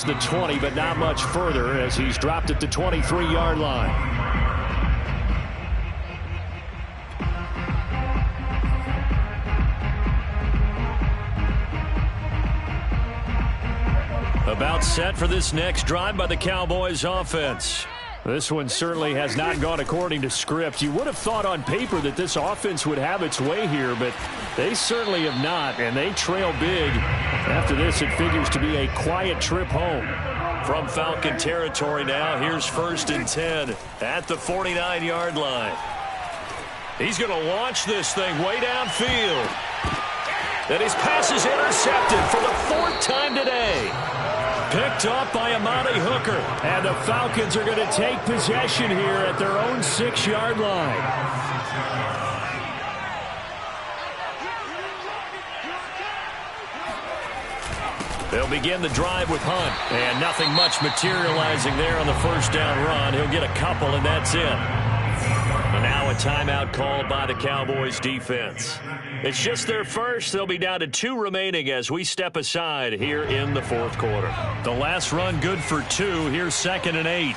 The 20, but not much further as he's dropped at the 23-yard line. About set for this next drive by the Cowboys offense. This one certainly has not gone according to script. You would have thought on paper that this offense would have its way here, but they certainly have not, and they trail big. After this, it figures to be a quiet trip home. From Falcon territory now, here's 1st and 10 at the 49-yard line. He's going to launch this thing way downfield. And his pass is intercepted for the 4th time today. Picked up by Amani Hooker. And the Falcons are going to take possession here at their own 6-yard line. They'll begin the drive with Hunt. And nothing much materializing there on the 1st down run. He'll get a couple, and that's it. And now a timeout called by the Cowboys defense. It's just their first. They'll be down to 2 remaining as we step aside here in the 4th quarter. The last run good for 2. Here's 2nd and 8.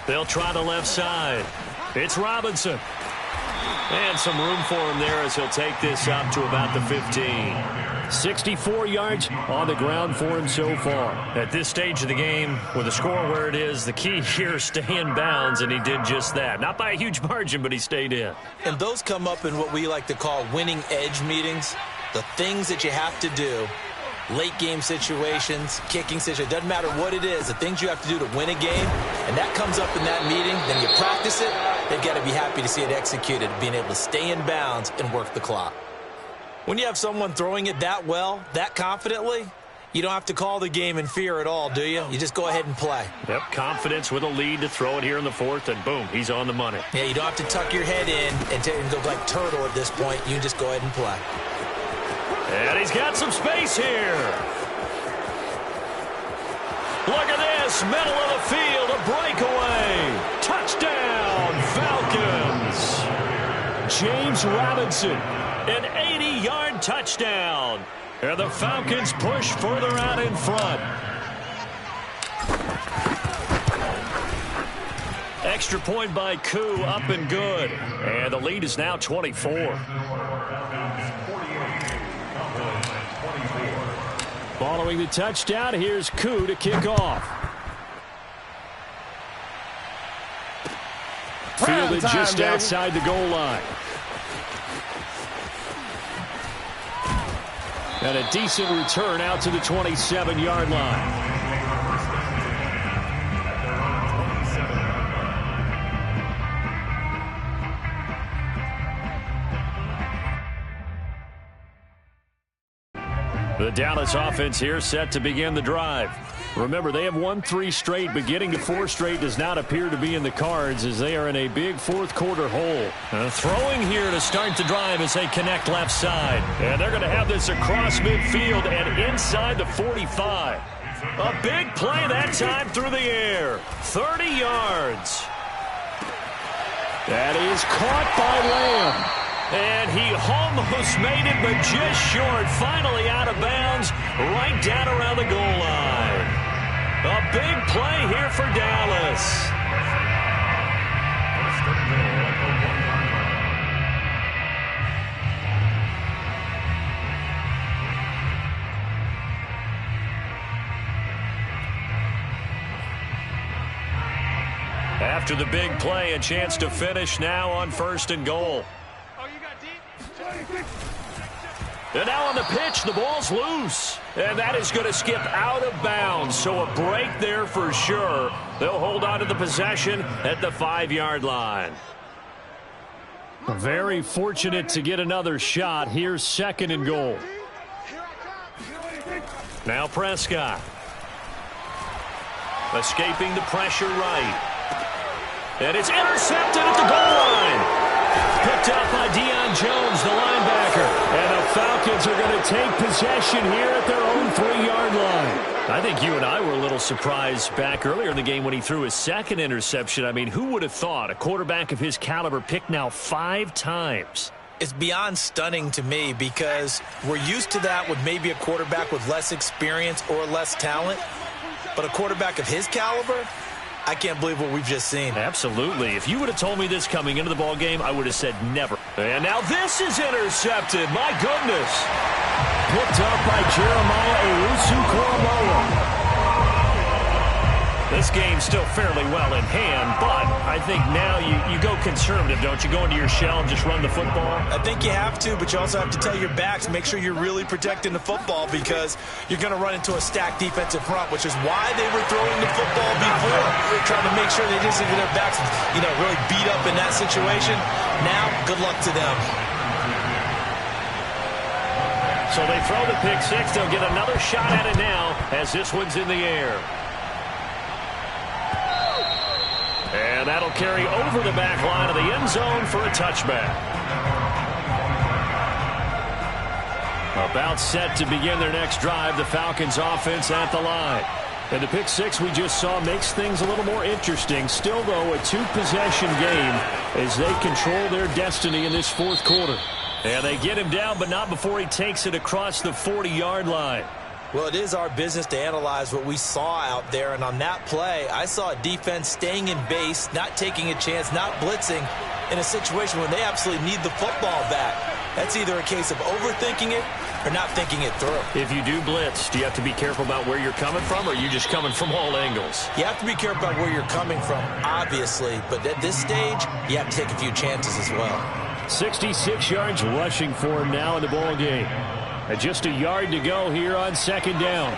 They'll try the left side. It's Robinson. And some room for him there as he'll take this up to about the 15. 64 yards on the ground for him so far. At this stage of the game, with the score where it is, the key here is stay in bounds, and he did just that. Not by a huge margin, but he stayed in. And those come up in what we like to call winning edge meetings. The things that you have to do, late game situations, kicking situations, doesn't matter what it is, the things you have to do to win a game, and that comes up in that meeting, then you practice it, they've got to be happy to see it executed, being able to stay in bounds and work the clock. When you have someone throwing it that well, that confidently, you don't have to call the game in fear at all, do you? You just go ahead and play. Yep, confidence with a lead to throw it here in the 4th, and boom, he's on the money. Yeah, you don't have to tuck your head in and go like turtle at this point. You just go ahead and play. And he's got some space here. Look at this, middle of the field, a breakaway. Touchdown, Falcons. James Robinson. An 80-yard touchdown. And the Falcons push further out in front. Extra point by Koo, up and good. And the lead is now 24. Following the touchdown, here's Koo to kick off. Fielded just outside the goal line. And a decent return out to the 27-yard line. The Dallas offense here set to begin the drive. Remember, they have won 3 straight, but getting to 4 straight does not appear to be in the cards as they are in a big 4th quarter hole. Throwing here to start the drive as they connect left side. And they're going to have this across midfield and inside the 45. A big play that time through the air. 30 yards. That is caught by Lamb. And he almost made it, but just short. Finally out of bounds, right down around the goal line. A big play here for Dallas. After the big play, a chance to finish now on 1st and goal. And now on the pitch, the ball's loose. And that is going to skip out of bounds. So a break there for sure. They'll hold on to the possession at the 5-yard line. Very fortunate to get another shot. Here's 2nd and goal. Now Prescott. Escaping the pressure right. And it's intercepted at the goal line. Picked up by Deion Jones, the linebacker. And the Falcons are going to take possession here at their own 3-yard line. I think you and I were a little surprised back earlier in the game when he threw his 2nd interception. I mean, who would have thought a quarterback of his caliber picked now 5 times? It's beyond stunning to me because we're used to that with maybe a quarterback with less experience or less talent. But a quarterback of his caliber, I can't believe what we've just seen. Absolutely. If you would have told me this coming into the ball game, I would have said never. And now this is intercepted. My goodness. Picked up by Jeremiah Owusu-Koramoah. This game's still fairly well in hand, but I think now you go conservative, don't you? Go into your shell and just run the football? I think you have to, but you also have to tell your backs, make sure you're really protecting the football because you're going to run into a stacked defensive front, which is why they were throwing the football before, trying to make sure they didn't get their backs, really beat up in that situation. Now, good luck to them. So they throw the pick six. They'll get another shot at it now as this one's in the air. And that'll carry over the back line of the end zone for a touchback. About set to begin their next drive, the Falcons offense at the line. And the pick six we just saw makes things a little more interesting. Still, though, a two-possession game as they control their destiny in this fourth quarter. And they get him down, but not before he takes it across the 40-yard line. Well, it is our business to analyze what we saw out there, and on that play, I saw a defense staying in base, not taking a chance, not blitzing, in a situation when they absolutely need the football back. That's either a case of overthinking it or not thinking it through. If you do blitz, do you have to be careful about where you're coming from, or are you just coming from all angles? You have to be careful about where you're coming from, obviously, but at this stage, you have to take a few chances as well. 66 yards rushing for him now in the ball game. And just a yard to go here on second down.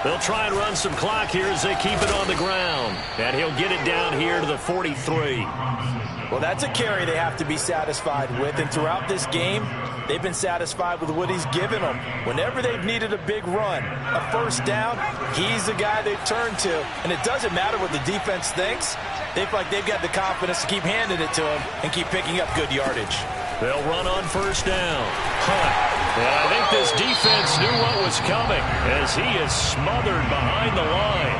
They'll try and run some clock here as they keep it on the ground. And he'll get it down here to the 43. Well, that's a carry they have to be satisfied with. And throughout this game, they've been satisfied with what he's given them. Whenever they've needed a big run, a first down, he's the guy they've turned to. And it doesn't matter what the defense thinks. They feel like they've got the confidence to keep handing it to him and keep picking up good yardage. They'll run on first down. Hunt. And I think this defense knew what was coming as he is smothered behind the line.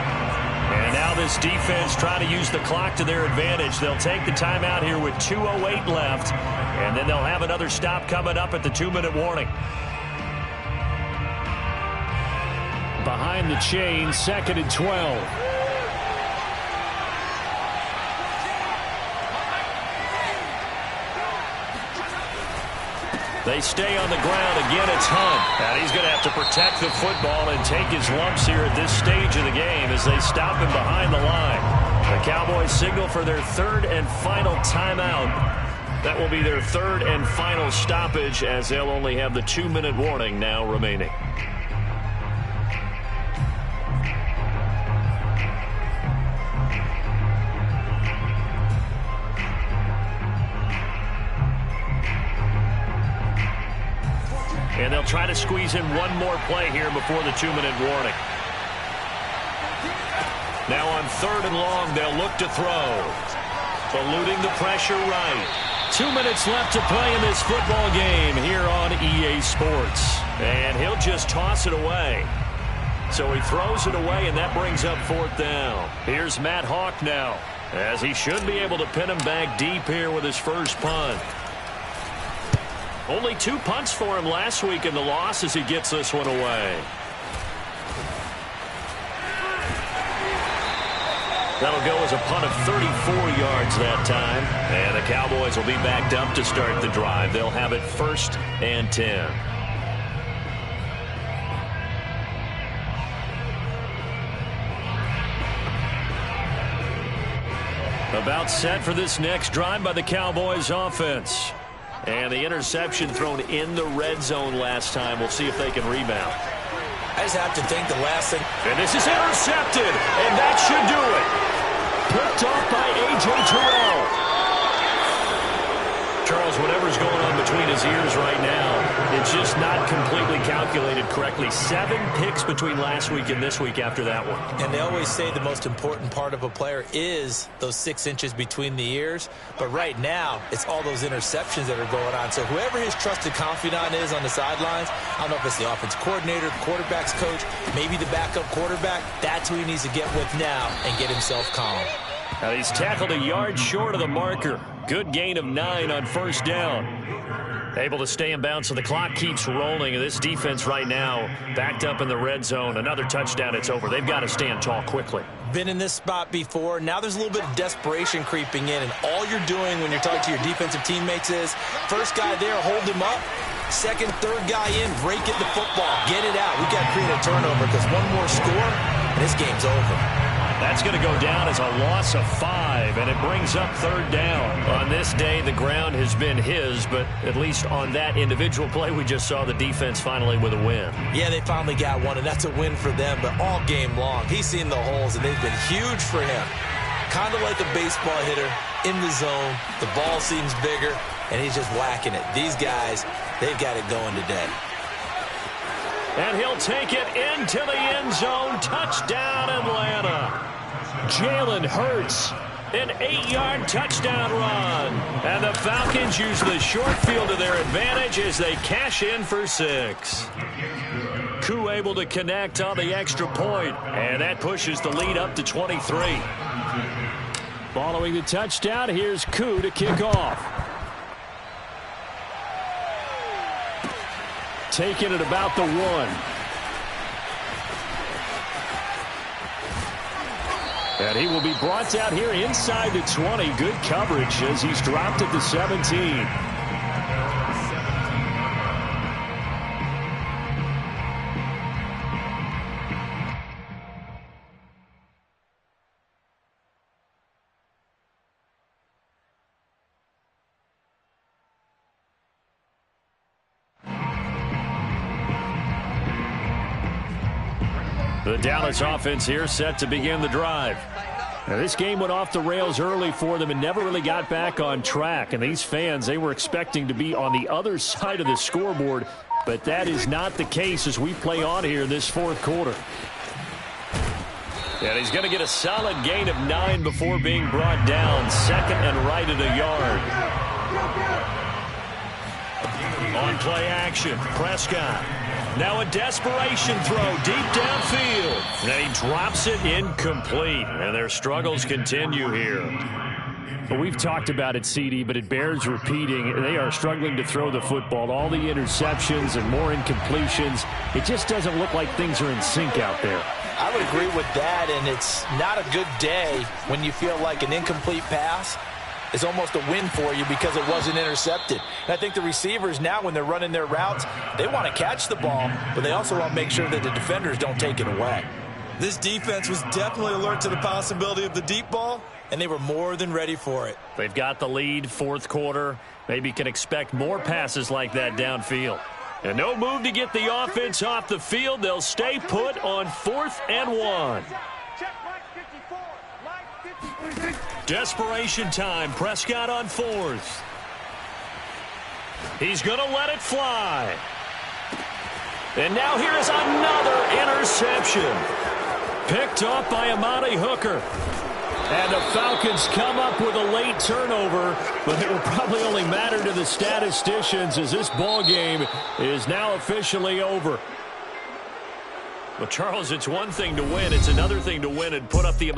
And now this defense trying to use the clock to their advantage. They'll take the timeout here with 2:08 left. And then they'll have another stop coming up at the 2-minute warning. Behind the chain, 2nd and 12. They stay on the ground. Again, it's Hunt. And he's going to have to protect the football and take his lumps here at this stage of the game as they stop him behind the line. The Cowboys signal for their third and final timeout. That will be their third and final stoppage as they'll only have the 2-minute warning now remaining. And they'll try to squeeze in one more play here before the 2-minute warning. Now on 3rd and long, they'll look to throw. Eluding the pressure right. 2 minutes left to play in this football game here on EA Sports. And he'll just toss it away. So he throws it away, and that brings up 4th down. Here's Matt Hawk now, as he should be able to pin him back deep here with his first punt. Only 2 punts for him last week in the loss as he gets this one away. That'll go as a punt of 34 yards that time. And the Cowboys will be backed up to start the drive. They'll have it 1st and 10. About set for this next drive by the Cowboys offense. And the interception thrown in the red zone last time. We'll see if they can rebound. I just have to think the last thing. And this is intercepted, and that should do it. Picked off by A.J. Terrell. Charles, whatever's going on between his ears right now, it's just not completely calculated correctly. 7 picks between last week and this week after that one. And they always say the most important part of a player is those 6 inches between the ears. But right now, it's all those interceptions that are going on. So whoever his trusted confidant is on the sidelines, I don't know if it's the offense coordinator, the quarterback's coach, maybe the backup quarterback, that's who he needs to get with now and get himself calm. Now he's tackled a yard short of the marker. Good gain of 9 on first down. Able to stay in bounds, so the clock keeps rolling. And this defense right now backed up in the red zone. Another touchdown, it's over. They've got to stand tall quickly. Been in this spot before. Now there's a little bit of desperation creeping in. And all you're doing when you're talking to your defensive teammates is, first guy there, hold him up. Second, third guy in, break it the football. Get it out. We've got to create a turnover because one more score, and this game's over. That's going to go down as a loss of 5, and it brings up third down. On this day, the ground has been his, but at least on that individual play, we just saw the defense finally with a win. Yeah, they finally got one, and that's a win for them, but all game long, he's seen the holes, and they've been huge for him. Kind of like a baseball hitter in the zone. The ball seems bigger, and he's just whacking it. These guys, they've got it going today. And he'll take it into the end zone. Touchdown, Atlanta. Jalen Hurts, an 8-yard touchdown run. And the Falcons use the short field to their advantage as they cash in for 6. Koo able to connect on the extra point, and that pushes the lead up to 23. Following the touchdown, here's Koo to kick off. Taken at about the 1. And he will be brought out here inside the 20. Good coverage as he's dropped at the 17. The Dallas offense here set to begin the drive. Now, this game went off the rails early for them and never really got back on track. And these fans, they were expecting to be on the other side of the scoreboard, but that is not the case as we play on here this fourth quarter. And he's going to get a solid gain of 9 before being brought down. Second and right at a yard. On play action, Prescott. Now a desperation throw deep downfield. And he drops it incomplete. And their struggles continue here. Well, we've talked about it, CD, but it bears repeating. They are struggling to throw the football. All the interceptions and more incompletions. It just doesn't look like things are in sync out there. I would agree with that, and it's not a good day when you feel like an incomplete pass is almost a win for you because it wasn't intercepted. And I think the receivers now, when they're running their routes, they want to catch the ball, but they also want to make sure that the defenders don't take it away. This defense was definitely alert to the possibility of the deep ball, and they were more than ready for it. They've got the lead, fourth quarter. Maybe can expect more passes like that downfield. And no move to get the offense off the field. They'll stay put on 4th and 1. Desperation time. Prescott on 4th. He's going to let it fly. And now here is another interception. Picked off by Amani Hooker. And the Falcons come up with a late turnover, but it will probably only matter to the statisticians as this ball game is now officially over. Well, Charles, it's one thing to win. It's another thing to win and put up the